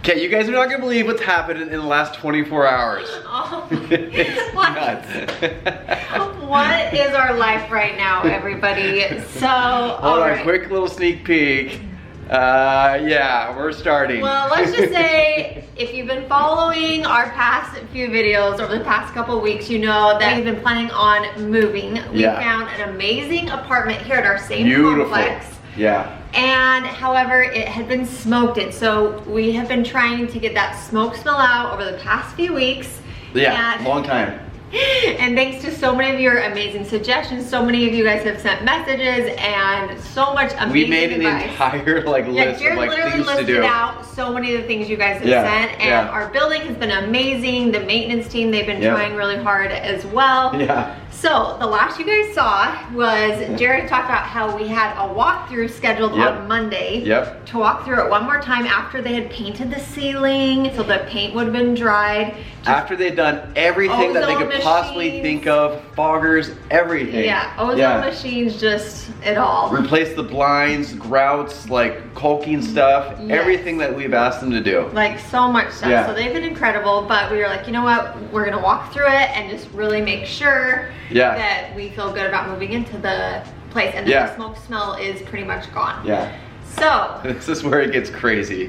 Okay, you guys are not gonna believe what's happened in the last 24 hours. Oh, It's nuts. what is our life right now, everybody? So, Hold on, quick little sneak peek. Yeah, we're starting. Well, let's just say, if you've been following our past few videos over the past couple of weeks, you know that we've been planning on moving. We found an amazing apartment here at our same complex. Yeah. And however, it had been smoked in. So we have been trying to get that smoke smell out over the past few weeks. Yeah, long time. And thanks to so many of your amazing suggestions, so many of you guys have sent messages and so much amazing We made an advice. entire list Jared of literally things to listed do. out so many of the things you guys have sent, and our building has been amazing. The maintenance team, they've been trying really hard as well. Yeah. So the last you guys saw was Jared talked about how we had a walkthrough scheduled on Monday to walk through it one more time after they had painted the ceiling, so the paint would have been dried. After they'd done everything that they could possibly think of, foggers, everything. Yeah, ozone machines, just it all. Replace the blinds, grouts, like caulking stuff, everything that we've asked them to do. Like so much stuff. So they've been incredible, but we were like, you know what? We're gonna walk through it and just really make sure that we feel good about moving into the place, and the smoke smell is pretty much gone. Yeah. So this is where it gets crazy.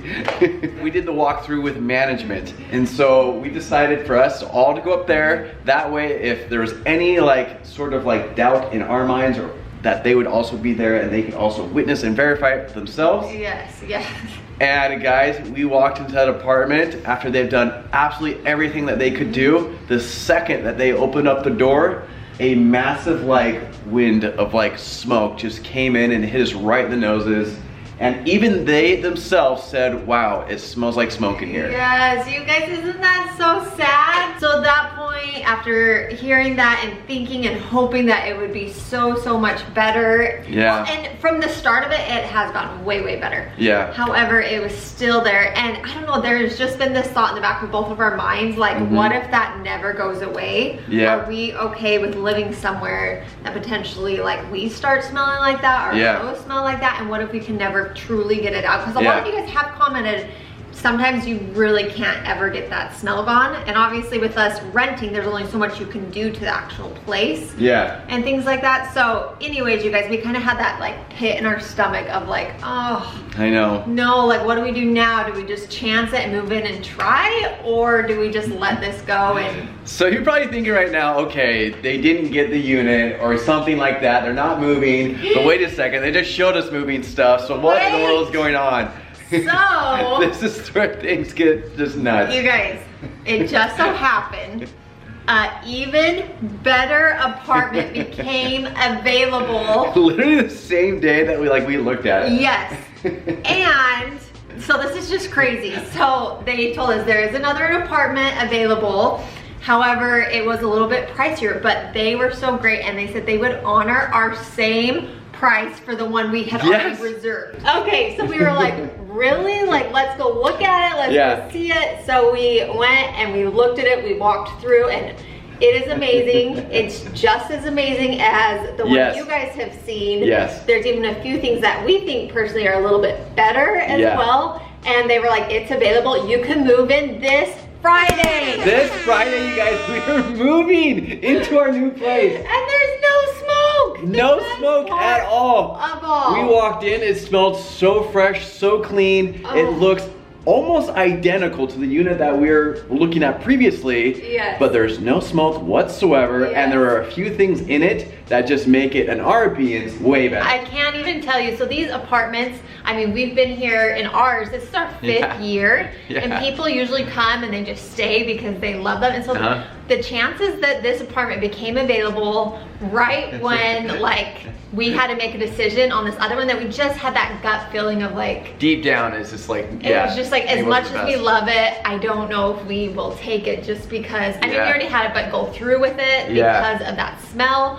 We did the walkthrough with management, and so we decided for us all to go up there. That way, if there was any sort of doubt in our minds, or that they would also be there and they could also witness and verify it for themselves. Yes. And guys, we walked into that apartment after they've done absolutely everything that they could do. The second that they opened up the door, a massive wind of smoke just came in and hit us right in the noses. And even they themselves said, wow, it smells like smoke in here. Yes, you guys, isn't that so sad? So at that point, after hearing that and thinking and hoping that it would be so much better. Yeah. And from the start of it, it has gotten way better. Yeah. However, it was still there. And I don't know, there's just been this thought in the back of both of our minds, what if that never goes away? Yeah. Are we okay with living somewhere that potentially we start smelling like that, or clothes smell like that? And what if we can never truly get it out? Because a lot of you guys have commented, sometimes you really can't ever get that smell gone, and obviously with us renting, there's only so much you can do to the actual place and things like that. So anyways, you guys, we kind of had that pit in our stomach of oh, I know, no, what do we do now? Do we just chance it and move in and try, or do we just let this go? And so you're probably thinking right now, okay, they didn't get the unit or something like that, they're not moving, but wait a second, they just showed us moving stuff, so what in the world is going on? So this is where things get just nuts. You guys, it just so happened an even better apartment became available. Literally the same day that we looked at it. Yes. And so this is just crazy. So they told us there is another apartment available. However, it was a little bit pricier, but they were so great, and they said they would honor our same price for the one we had already reserved. Okay, so we were like, really? Let's go look at it, let's go see it. So we went and we looked at it, we walked through, and it is amazing. It's just as amazing as the one you guys have seen. There's even a few things that we think personally are a little bit better as well. And they were like, it's available, you can move in this Friday. This Friday, you guys, we are moving into our new place. And there's no smoke. No smoke at all. We walked in, it smelled so fresh, so clean. It looks almost identical to the unit that we were looking at previously, but there's no smoke whatsoever, and there are a few things in it that just make it, in our opinions, way better. I can't even tell you. So these apartments, I mean, we've been here in ours, this is our 5th year, and people usually come and they just stay because they love them. And so the chances that this apartment became available right when we had to make a decision on this other one, that we just had that gut feeling of deep down, it's just it was just as much as we love it, I don't know if we will take it, just because I mean, we already had it, but go through with it because of that smell.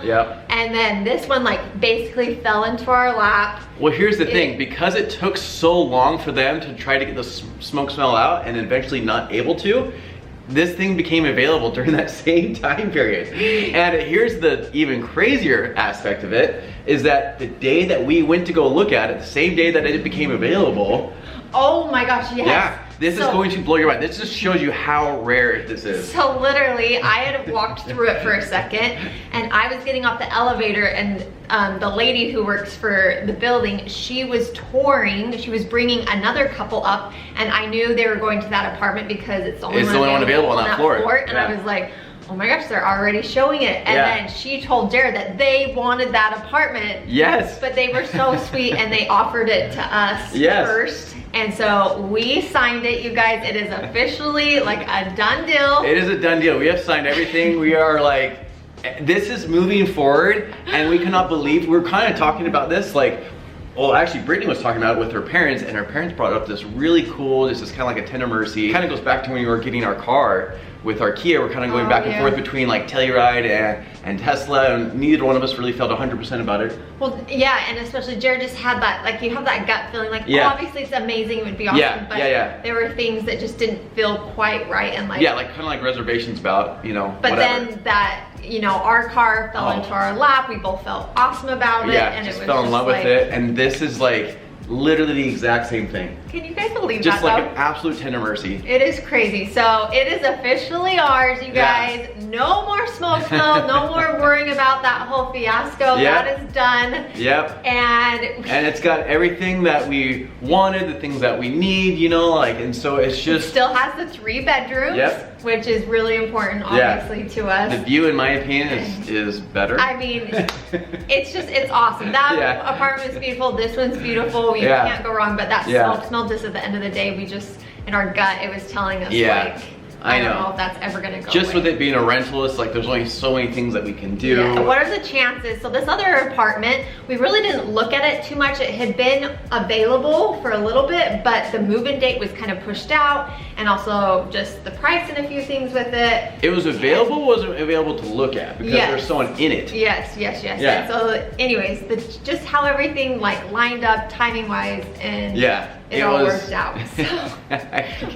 And then this one basically fell into our lap. Well, here's the thing, because it took so long for them to try to get the smoke smell out and eventually not able to, this thing became available during that same time period. And here's the even crazier aspect of it, is that the day that we went to go look at it, the same day that it became available, oh my gosh, yes. This is going to blow your mind. This just shows you how rare this is. So literally, I had walked through it for a second, and I was getting off the elevator, and the lady who works for the building, she was touring. She was bringing another couple up, and I knew they were going to that apartment because it's the only one available on that floor. And I was like, oh my gosh, they're already showing it. And then she told Jared that they wanted that apartment. Yes. But they were so sweet, and they offered it to us first. And so we signed it, you guys. It is officially like a done deal. It is a done deal. We have signed everything. We are like, this is moving forward, and we cannot believe, we're kind of talking about this like, well, actually, Brittany was talking about it with her parents, and her parents brought up this really cool, this is kind of like a tender mercy. Kind of goes back to when we were getting our car with our Kia. We're kind of going back and forth between like Telluride and Tesla, and neither one of us really felt 100% about it. Well, yeah, and especially Jared just had that, like, you have that gut feeling, like, oh, obviously it's amazing, it would be awesome, but there were things that just didn't feel quite right, and like, like kind of like reservations about, you know, but whatever. Then that, you know, our car fell into our lap. We both felt awesome about it, and just it was fell in love with it, and this is like literally the exact same thing. Can you guys believe just that? Just like an absolute tender mercy. It is crazy. So it is officially ours, you guys. No more smoke smell. No more worrying about that whole fiasco. That is done. Yep. And it's got everything that we wanted, the things that we need, you know, like, and so it's just. It still has the 3 bedrooms, which is really important, obviously, to us. The view, in my opinion, is better. I mean, it's awesome. That apartment is beautiful. This one's beautiful. You can't go wrong. But that smoke smell, just at the end of the day, we just, in our gut, it was telling us, like, I don't know if that's ever gonna go Just away. with it being a rental, it's like there's only so many things that we can do. Yeah. What are the chances? So this other apartment, we really didn't look at it too much. It had been available for a little bit, but the move-in date was kind of pushed out, and also just the price and a few things with it. It was available, wasn't available to look at because there's someone in it. Yes. Yeah. And so anyways, just how everything like lined up timing-wise, and it all worked out. So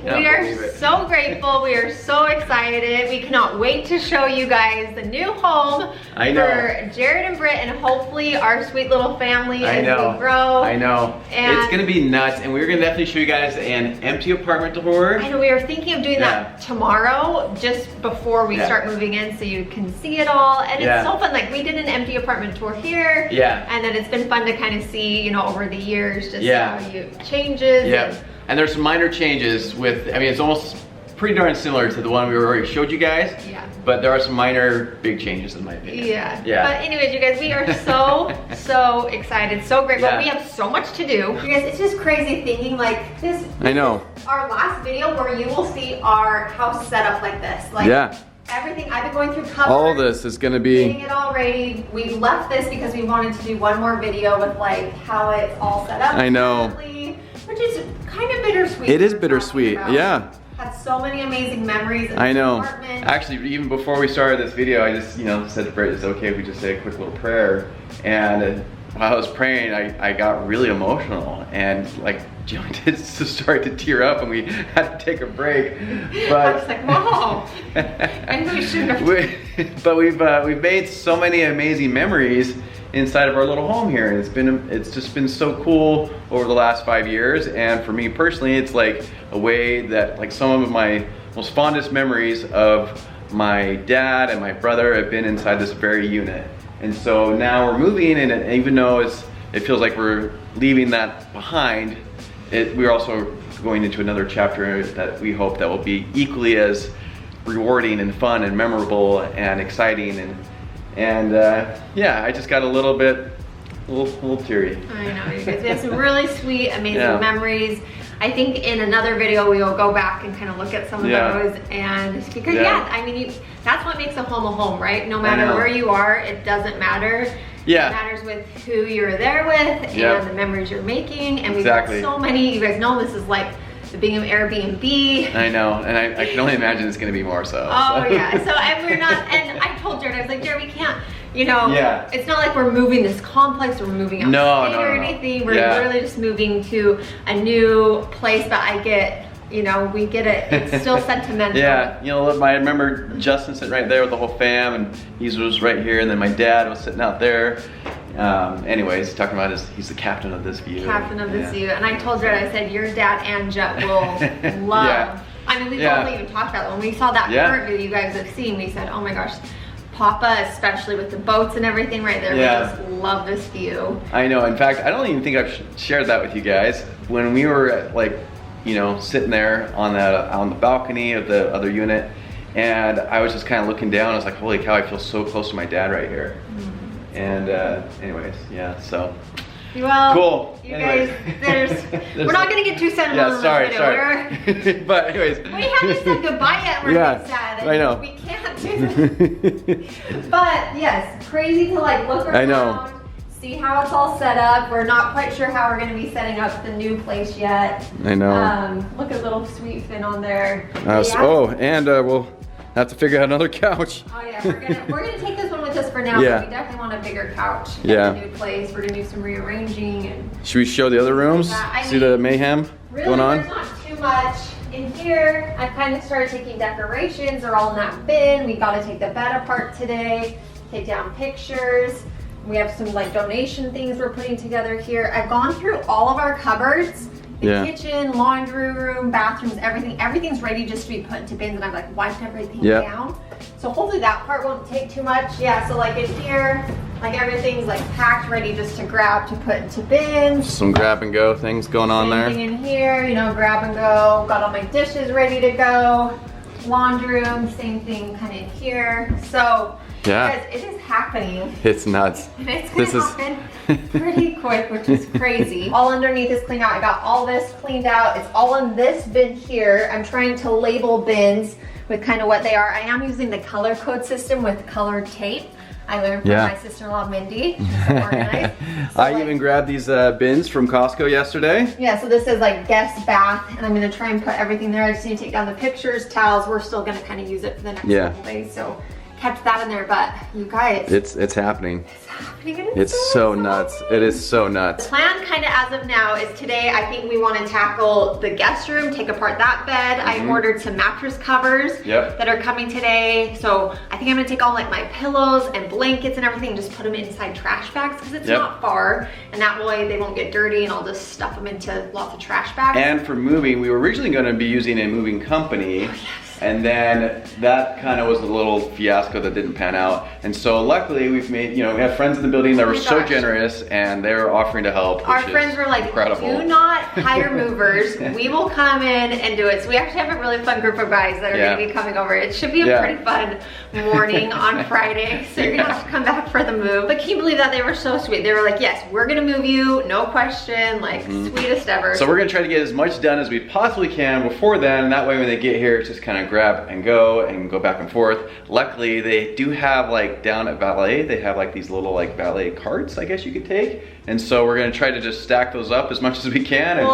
we are so grateful. We are so excited. We cannot wait to show you guys the new home for Jared and Britt, and hopefully our sweet little family as we grow. I know. And it's gonna be nuts, and we're gonna definitely show you guys an empty apartment tour. I know, we are thinking of doing that tomorrow, just before we start moving in, so you can see it all. And it's so fun. Like, we did an empty apartment tour here. And then it's been fun to kind of see, you know, over the years, just how you changes. And there's some minor changes with, I mean, it's almost pretty darn similar to the one we already showed you guys. But there are some minor big changes in my opinion. But anyways, you guys, we are so excited, so grateful. We have so much to do. You guys, it's just crazy thinking like this. I know. Our last video where you will see our house set up like this. Like, everything, I've been going through cupboards. All this is gonna be. Getting it all ready. We left this because we wanted to do one more video with like how it's all set up. I know. Which is kind of bittersweet. It is bittersweet, Had so many amazing memories in I know. this apartment. Actually, even before we started this video, I just, you know, said to Britt, it's okay if we just say a quick little prayer. And while I was praying, I got really emotional, and like Jill did start to tear up, and we had to take a break. But I was like, whoa. And we shouldn't have. But we've made so many amazing memories inside of our little home here, and it's just been so cool over the last 5 years. And for me personally, it's like a way that like some of my most fondest memories of my dad and my brother have been inside this very unit. And so now we're moving, and even though it feels like we're leaving that behind, we're also going into another chapter that we hope that will be equally as rewarding and fun and memorable and exciting. And I just got a little teary. I know, you guys. We have some really sweet, amazing memories. I think in another video we will go back and kind of look at some of those, and because I mean, that's what makes a home, right? No matter where you are, it doesn't matter. It matters with who you're there with and the memories you're making. And we've got so many. You guys know this is like the Bingham Airbnb. I know, and I can only imagine it's going to be more so. Oh yeah. So and we're not. And I told Jared, I was like, Jared, we can't. You know, it's not like we're moving this complex or we're moving out or anything. We're really just moving to a new place. But I get, you know, we get it. It's still sentimental. You know, I remember Justin sitting right there with the whole fam, and he was right here, and then my dad was sitting out there. Anyways, talking about he's the captain of this view. Captain of this view. And I told Jared, I said, your dad and Jet will love. I mean, we probably even talked about it. When we saw that current view you guys have seen, we said, oh my gosh, Papa, especially with the boats and everything right there, we just love this view. I know. In fact, I don't even think I've shared that with you guys. When we were like, you know, sitting there on the balcony of the other unit, and I was just kind of looking down, I was like, holy cow, I feel so close to my dad right here. And anyways, yeah, so. Well, cool. You guys, we're not gonna get too sentimental in this video. But anyways. We haven't said goodbye yet, we're sad. I know. We can't do this. But yes, crazy to like look around, see how it's all set up. We're not quite sure how we're gonna be setting up the new place yet. I know. Look at little Sweet Fin on there. Oh, and we'll have to figure out another couch. Oh yeah, we're gonna take this one with us for now, but we definitely want a bigger couch at the new place. We're gonna do some rearranging. And should we show the other rooms? See the mayhem going on? There's not too much in here. I've kind of started taking decorations. They're all in that bin. We got to take the bed apart today, take down pictures. We have some like donation things we're putting together here. I've gone through all of our cupboards. The kitchen, laundry room, bathrooms, everything's ready just to be put into bins, and I've like wiped everything down. So hopefully that part won't take too much. Yeah, so like in here, like everything's like packed, ready just to grab to put into bins. Some grab and go things going on there. Same thing in here, you know, grab and go. Got all my dishes ready to go. Laundry room, same thing kind of in here. So guys, it is happening. It's nuts. And it's gonna happen pretty quick, which is crazy. All underneath is cleaned out. I got all this cleaned out. It's all in this bin here. I'm trying to label bins with kind of what they are. I am using the color code system with colored tape. I learned from my sister-in-law, Mindy. So I even grabbed these bins from Costco yesterday. Yeah, so this is like guest bath, and I'm gonna try and put everything there. I just need to take down the pictures, towels. We're still gonna kind of use it for the next couple days. So kept that in there, but you guys. It's happening. It's happening. It's so nuts. It is so nuts. The plan kind of as of now is today, I think we want to tackle the guest room, take apart that bed. I ordered some mattress covers that are coming today. So I think I'm gonna take all like my pillows and blankets and everything and just put them inside trash bags because it's not far. And that way they won't get dirty, and I'll just stuff them into lots of trash bags. And for moving, we were originally gonna be using a moving company. And then that kind of was a little fiasco that didn't pan out. And so luckily we've made, you know, we have friends in the building that were so generous, and they were offering to help. Our friends were like, do not hire movers. We will come in and do it. So we actually have a really fun group of guys that are gonna be coming over. It should be a pretty fun morning on Friday. So you're gonna have to come back for the move. But can you believe that they were so sweet? They were like, yes, we're gonna move you, no question, like sweetest ever. So we're gonna try to get as much done as we possibly can before then. And that way when they get here, it's just kind of grab and go back and forth. Luckily, they do have like down at Valet, they have like these little like valet carts, I guess you could take. And so we're gonna try to just stack those up as much as we can and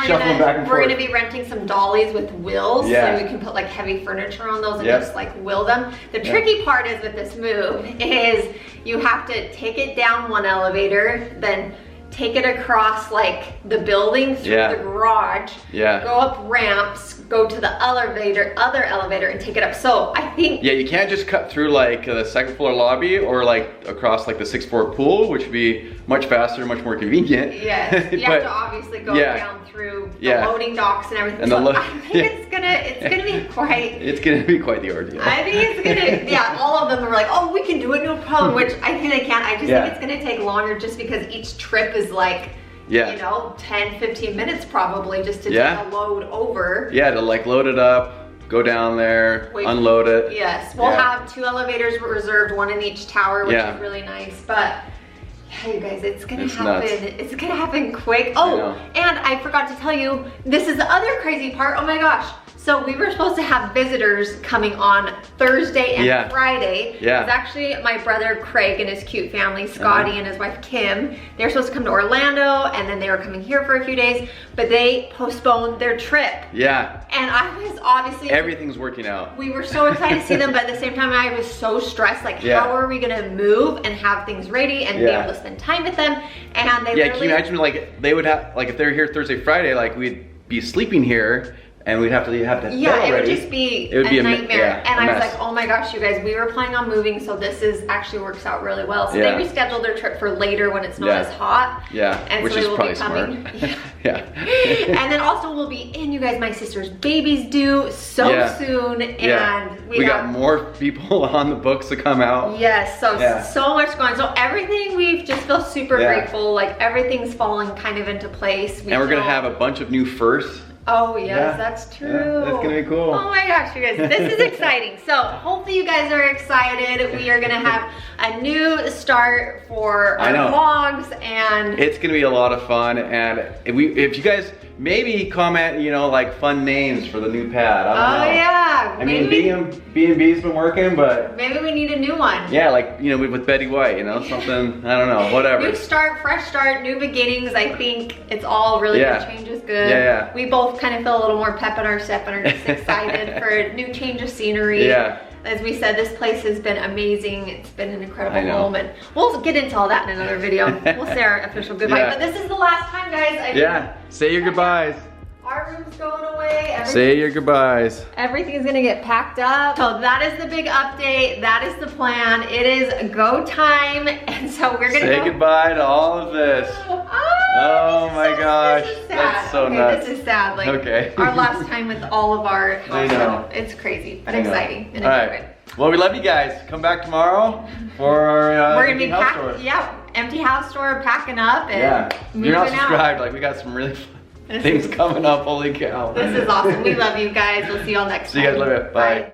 shuffle them back and forth. We're gonna be renting some dollies with wheels so we can put like heavy furniture on those and just like wheel them. The tricky part is with this move is you have to take it down one elevator, then take it across like the building through the garage, go up ramps, go to the other elevator and take it up. So I think you can't just cut through like the second floor lobby or like across like the 6th floor pool, which would be much faster, much more convenient. Yes, you have to obviously go down through the loading docks and everything. And so I think it's gonna be quite. It's gonna be quite the ordeal. I think it's gonna. All of them are like, oh, we can do it, no problem. Which I think they can. I just think it's gonna take longer, just because each trip is like. You know, 10-15 minutes probably just to take a load over. Yeah, to like load it up, go down there, unload it. Yes, we'll have 2 elevators reserved, 1 in each tower, which is really nice. But yeah, you guys, it's gonna happen. Nuts. It's gonna happen quick. Oh, and I forgot to tell you, this is the other crazy part. Oh my gosh. So we were supposed to have visitors coming on Thursday and Friday. It was actually my brother Craig and his cute family, Scotty and his wife Kim. They were supposed to come to Orlando, and then they were coming here for a few days, but they postponed their trip. And I was obviously... Everything's working out. We were so excited to see them, but at the same time I was so stressed, like how are we gonna move and have things ready and be able to spend time with them? And they literally... can you imagine like they would have, like if they were here Thursday, Friday, like we'd be sleeping here, and we'd have to have that yeah, it would ready. just be It would be a nightmare. And I was mess. like, oh my gosh, you guys, we were planning on moving, so this is actually works out really well. So they rescheduled their trip for later when it's not as hot. Yeah, and which so is they will probably be coming. smart. Yeah. And then also we'll be in, you guys, my sister's baby's due so soon, and we got more people on the books to come out. Yes, so much going on. So everything, we just feel super grateful. Like everything's falling kind of into place. And we're gonna have a bunch of new firsts. Oh yes, that's true. Yeah, that's gonna be cool. Oh my gosh, you guys, this is exciting. So hopefully you guys are excited. We are gonna have a new start for our vlogs, and it's gonna be a lot of fun. And if you guys maybe comment, you know, like fun names for the new pad. I don't know. Yeah. I mean, B&B's been working, but maybe we need a new one. Yeah, like, you know, with Betty White, you know, something, I don't know, whatever. New start, fresh start, new beginnings. I think it's all really good. Change is good. Yeah. We both kind of feel a little more pep in our step and are just excited for a new change of scenery. Yeah. As we said, this place has been amazing. It's been an incredible home, and we'll get into all that in another video. We'll say our official goodbye, but this is the last time, guys. Say your goodbyes. Our room's going away. Say your goodbyes. Everything's gonna get packed up. So that is the big update. That is the plan. It is go time, and so we're gonna say goodbye to all of this. Oh my gosh, that's so nuts. This is sad. Like our last time with all of our house. I know. It's crazy, but exciting. And all right. Well, we love you guys. Come back tomorrow for our we're gonna be packing. Yeah, empty house store, packing up, and if you're not subscribed, like we got some really fun things coming up. Holy cow! This is awesome. We love you guys. We'll see you all next time. See you guys later. Bye.